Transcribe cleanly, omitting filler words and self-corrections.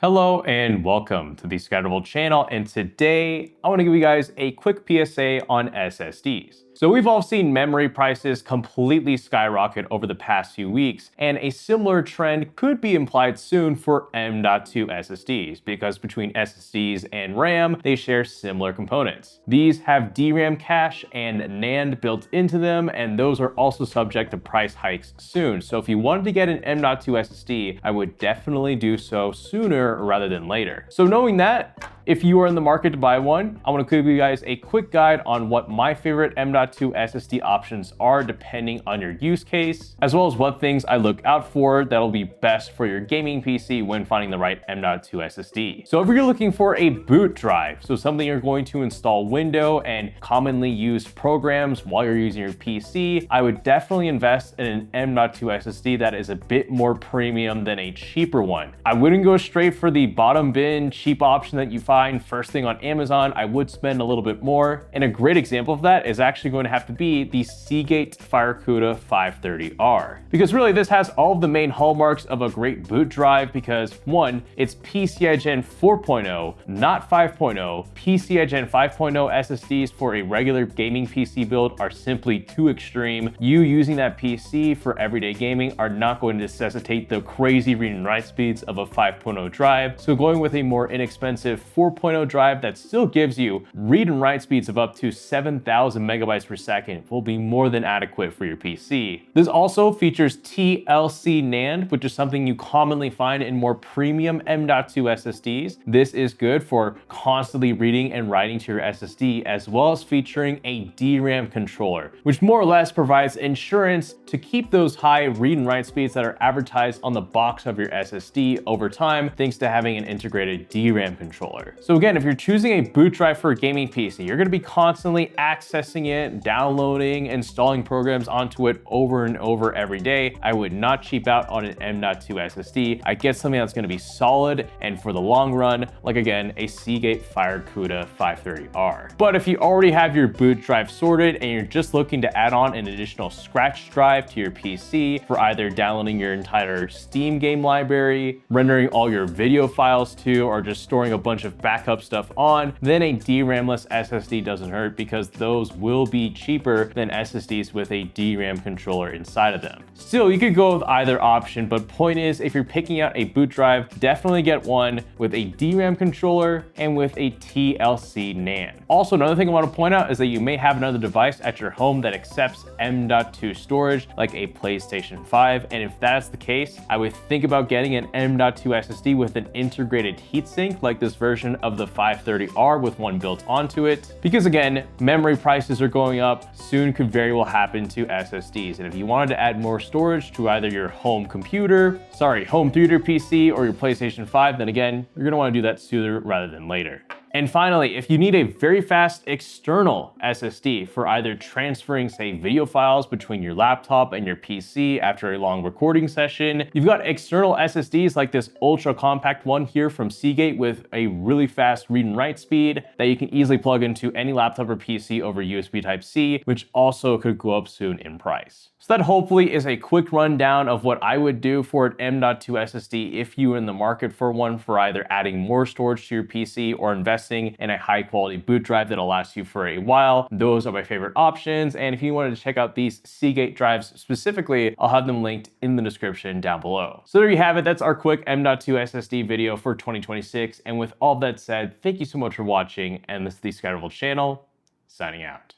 Hello and welcome to the Scatterable channel, and today I want to give you guys a quick PSA on SSDs. So we've all seen memory prices completely skyrocket over the past few weeks, and a similar trend could be implied soon for M.2 SSDs, because between SSDs and RAM, they share similar components. These have DRAM cache and NAND built into them, and those are also subject to price hikes soon. So if you wanted to get an M.2 SSD, I would definitely do so sooner rather than later. So knowing that, if you are in the market to buy one, I want to give you guys a quick guide on what my favorite M.2 SSD options are depending on your use case, as well as what things I look out for that'll be best for your gaming PC when finding the right M.2 SSD. So if you're looking for a boot drive, so something you're going to install Windows and commonly used programs while you're using your PC, I would definitely invest in an M.2 SSD that is a bit more premium than a cheaper one. I wouldn't go straight for the bottom bin cheap option that you find first thing on Amazon. I would spend a little bit more, and a great example of that is actually going to have to be the Seagate FireCuda 530R, because really this has all of the main hallmarks of a great boot drive, because one, it's PCI Gen 4.0, not 5.0. PCI Gen 5.0 SSDs for a regular gaming PC build are simply too extreme. You using that PC for everyday gaming are not going to necessitate the crazy read and write speeds of a 5.0 drive, so going with a more inexpensive 4.0 drive that still gives you read and write speeds of up to 7,000 megabytes per second will be more than adequate for your PC. This also features TLC NAND, which is something you commonly find in more premium M.2 SSDs. This is good for constantly reading and writing to your SSD, as well as featuring a DRAM controller, which more or less provides insurance to keep those high read and write speeds that are advertised on the box of your SSD over time, thanks to having an integrated DRAM controller. So again, if you're choosing a boot drive for a gaming PC, you're going to be constantly accessing it, downloading, installing programs onto it over and over every day. I would not cheap out on an M.2 SSD. I get something that's going to be solid and for the long run, like again, a Seagate FireCuda 530R. But if you already have your boot drive sorted and you're just looking to add on an additional scratch drive to your PC for either downloading your entire Steam game library, rendering all your video files to, or just storing a bunch of backup stuff on, then a DRAM-less SSD doesn't hurt, because those will be cheaper than SSDs with a DRAM controller inside of them. Still, you could go with either option, but point is, if you're picking out a boot drive, definitely get one with a DRAM controller and with a TLC NAND. Also, another thing I want to point out is that you may have another device at your home that accepts M.2 storage, like a PlayStation 5, and if that's the case, I would think about getting an M.2 SSD with an integrated heatsink like this version of the 530R with one built onto it, because again, memory prices are going up, soon could very well happen to SSDs, and if you wanted to add more storage to either your home theater PC or your PlayStation 5, then again, you're going to want to do that sooner rather than later. And finally, if you need a very fast external SSD for either transferring, say, video files between your laptop and your PC after a long recording session, you've got external SSDs like this ultra compact one here from Seagate with a really fast read and write speed that you can easily plug into any laptop or PC over USB Type-C, which also could go up soon in price. So that hopefully is a quick rundown of what I would do for an M.2 SSD if you are in the market for one, for either adding more storage to your PC or investing in a high quality boot drive that'll last you for a while. Those are my favorite options, and if you wanted to check out these Seagate drives specifically, I'll have them linked in the description down below. So there you have it, that's our quick M.2 SSD video for 2026, and with all that said, thank you so much for watching, and this is the Scatterable channel, signing out.